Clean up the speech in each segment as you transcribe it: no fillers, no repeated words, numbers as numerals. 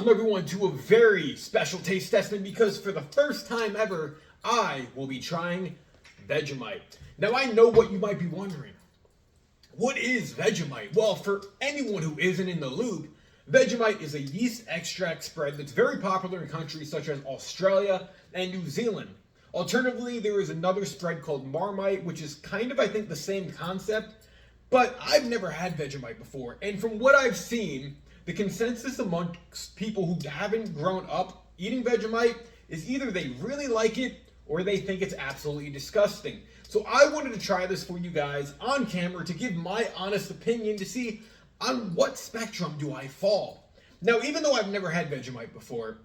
welcome everyone to a very special taste testing because for the first time ever, I will be trying Vegemite. Now I know what you might be wondering. What is Vegemite? Well, for anyone who isn't in the loop, Vegemite is a yeast extract spread that's very popular in countries such as Australia and New Zealand. Alternatively, there is another spread called Marmite, which is kind of, I think, the same concept, but I've never had Vegemite before, and from what I've seen, the consensus amongst people who haven't grown up eating Vegemite is either they really like it or they think it's absolutely disgusting. So I wanted to try this for you guys on camera to give my honest opinion to see on what spectrum do I fall. Now, even though I've never had Vegemite before,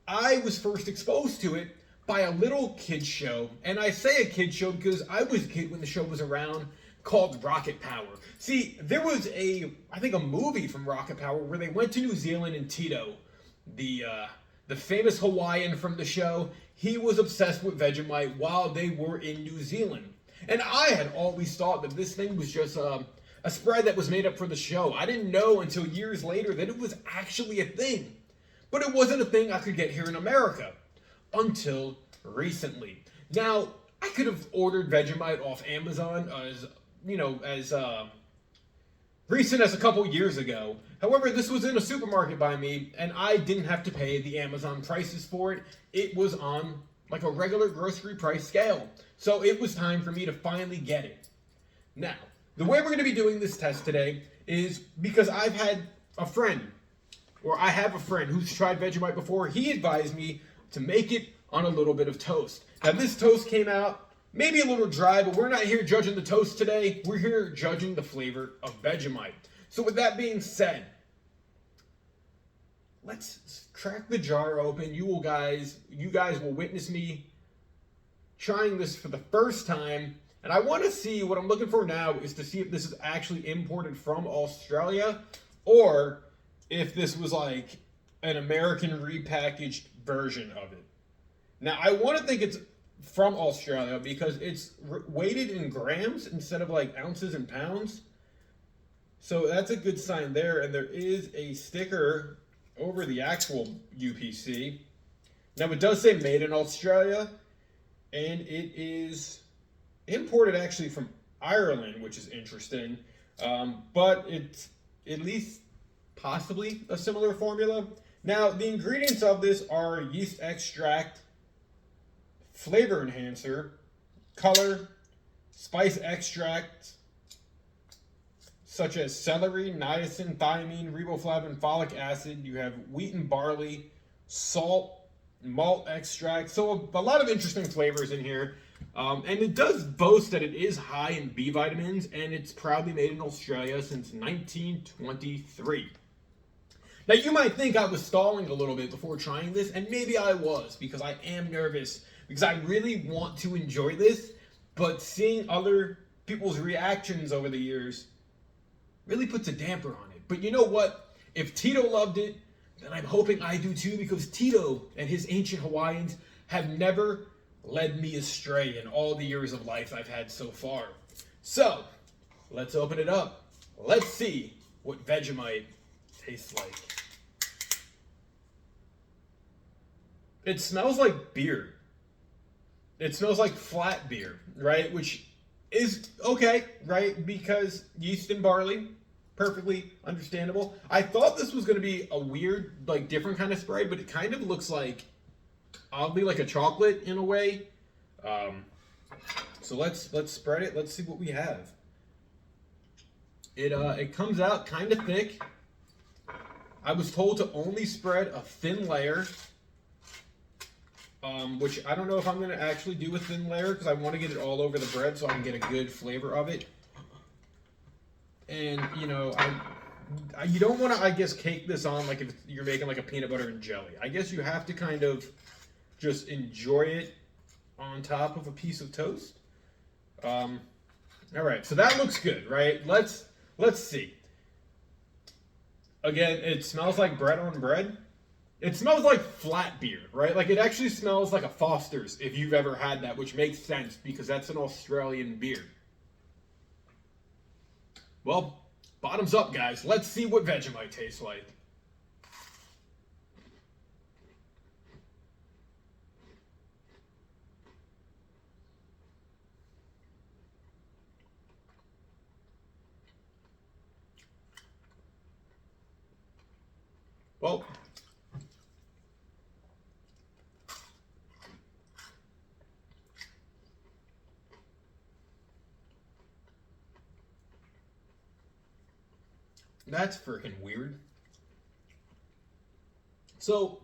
I was first exposed to it by a little kid show, and I say a kid show because I was a kid when the show was around, called Rocket Power. See, there was I think a movie from Rocket Power where they went to New Zealand, and Tito, the famous Hawaiian from the show, he was obsessed with Vegemite while they were in New Zealand. And I had always thought that this thing was just a spread that was made up for the show. I didn't know until years later that it was actually a thing. But it wasn't a thing I could get here in America until recently. Now, I could have ordered Vegemite off Amazon as recent as a couple years ago. However, this was in a supermarket by me, and I didn't have to pay the Amazon prices for it. It was on like a regular grocery price scale. So it was time for me to finally get it. Now, the way we're going to be doing this test today is because I have a friend who's tried Vegemite before. He advised me to make it on a little bit of toast. Now, this toast came out maybe a little dry, but we're not here judging the toast today. We're here judging the flavor of Vegemite. So with that being said, let's crack the jar open. You guys will witness me trying this for the first time. And I want to see, what I'm looking for now is to see if this is actually imported from Australia or if this was like an American repackaged version of it. Now, I want to think it's from Australia because it's weighted in grams instead of like ounces and pounds. So that's a good sign there. And there is a sticker over the actual UPC. Now, it does say made in Australia, and it is imported actually from Ireland, which is interesting. But it's at least possibly a similar formula. Now, the ingredients of this are yeast extract, flavor enhancer, color, spice extracts such as celery, niacin, thiamine, riboflavin, folic acid. You have wheat and barley, salt, malt extract. So a lot of interesting flavors in here. And it does boast that it is high in B vitamins, and it's proudly made in Australia since 1923. Now, you might think I was stalling a little bit before trying this, and maybe I was, because I am nervous, because I really want to enjoy this, but seeing other people's reactions over the years really puts a damper on it. But you know what? If Tito loved it, then I'm hoping I do too, because Tito and his ancient Hawaiians have never led me astray in all the years of life I've had so far. So, let's open it up. Let's see what Vegemite tastes like. It smells like beer. It smells like flat beer, right? Which is okay, right? Because yeast and barley, perfectly understandable. I thought this was going to be a weird, like different kind of spray, but it kind of looks like, oddly like a chocolate in a way. So let's spread it. Let's see what we have. It comes out kind of thick. I was told to only spread a thin layer. Which I don't know if I'm going to actually do a thin layer because I want to get it all over the bread so I can get a good flavor of it. And, you know, you don't want to, I guess, cake this on like if you're making like a peanut butter and jelly. I guess you have to kind of just enjoy it on top of a piece of toast. All right, so that looks good, right? Let's see. Again, it smells like bread on bread. It smells like flat beer, right? Like it actually smells like a Foster's if you've ever had that, which makes sense because that's an Australian beer. Well, bottoms up, guys. Let's see what Vegemite tastes like. Well, that's freaking weird. So,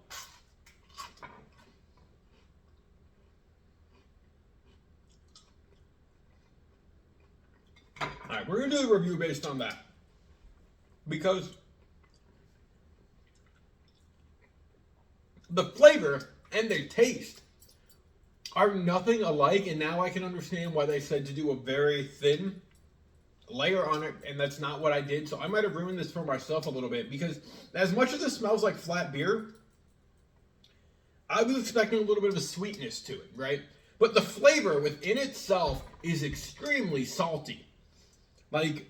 all right, we're going to do a review based on that. Because the flavor and the taste are nothing alike, and now I can understand why they said to do a very thin layer on it, and that's not what I did. So I might have ruined this for myself a little bit, because as much as this smells like flat beer, I was expecting a little bit of a sweetness to it, right? But the flavor within itself is extremely salty. Like,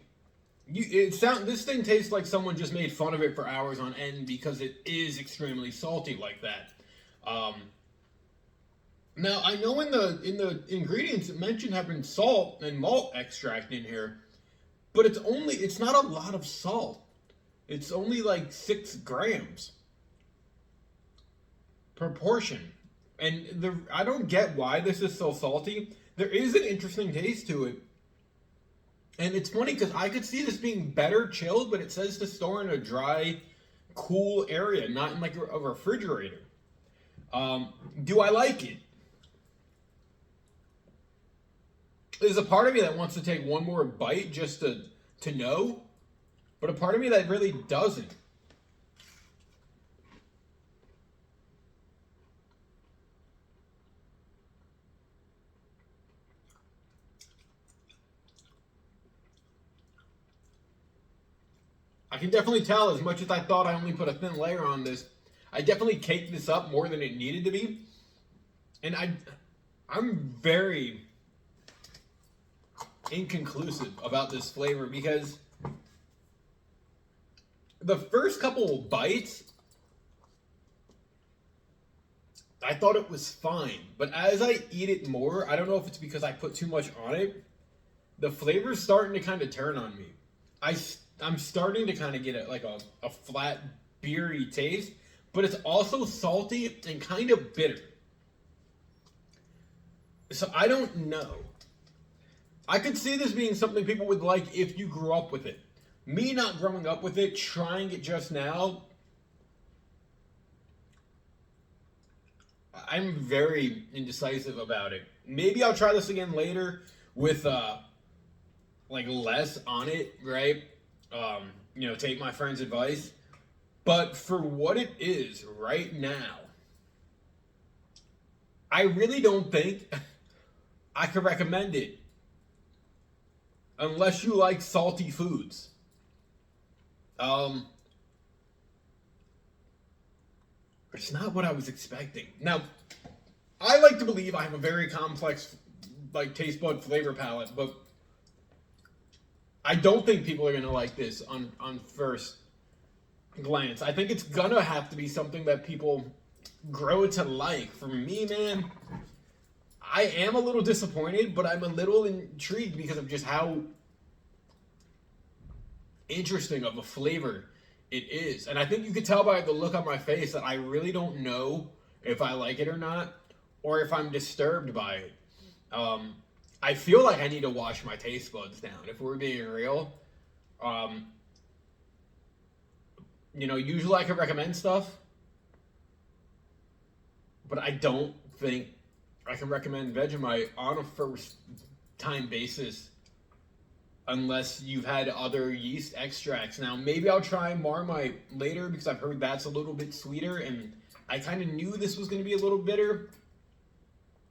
this thing tastes like someone just made fun of it for hours on end, because it is extremely salty like that. Now I know in the ingredients it mentioned having salt and malt extract in here, but it's not a lot of salt. It's only like 6 grams per portion, and I don't get why this is so salty. There is an interesting taste to it. And it's funny because I could see this being better chilled, but it says to store in a dry, cool area, not in like a refrigerator. Do I like it? There's a part of me that wants to take one more bite just to know, but a part of me that really doesn't. I can definitely tell, as much as I thought I only put a thin layer on this, I definitely caked this up more than it needed to be. And I'm very inconclusive about this flavor, because the first couple bites, I thought it was fine. But as I eat it more, I don't know if it's because I put too much on it, the flavor's starting to kind of turn on me. I'm starting to kind of get a flat, beery taste, but it's also salty and kind of bitter. So I don't know. I could see this being something people would like if you grew up with it. Me not growing up with it, trying it just now, I'm very indecisive about it. Maybe I'll try this again later with like less on it, right? Take my friend's advice. But for what it is right now, I really don't think I could recommend it unless you like salty foods. It's not what I was expecting. Now, I like to believe I have a very complex taste bud flavor palette, but I don't think people are going to like this on first glance. I think it's going to have to be something that people grow to like. For me, man, I am a little disappointed, but I'm a little intrigued because of just how interesting of a flavor it is. And I think you could tell by the look on my face that I really don't know if I like it or not, or if I'm disturbed by it. I feel like I need to wash my taste buds down, if we're being real. Usually I could recommend stuff, but I don't think I can recommend Vegemite on a first time basis unless you've had other yeast extracts. Now, maybe I'll try Marmite later because I've heard that's a little bit sweeter, and I kind of knew this was going to be a little bitter.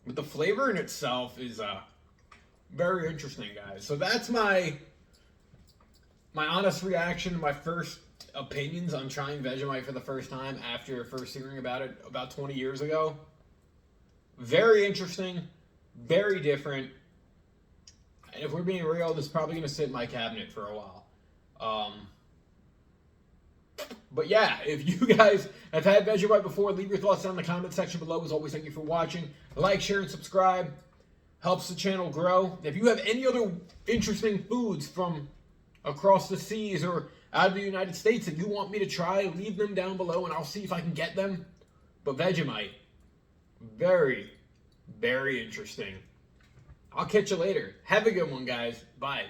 But the flavor in itself is very interesting, guys. So that's my honest reaction, my first opinions on trying Vegemite for the first time after first hearing about it about 20 years ago. Very interesting, very different. And if we're being real, this is probably going to sit in my cabinet for a while. But yeah, if you guys have had Vegemite before, leave your thoughts down in the comment section below. As always, thank you for watching. Like, share, and subscribe. Helps the channel grow. If you have any other interesting foods from across the seas or out of the United States that you want me to try, leave them down below and I'll see if I can get them. But Vegemite, very, very interesting. I'll catch you later. Have a good one, guys. Bye.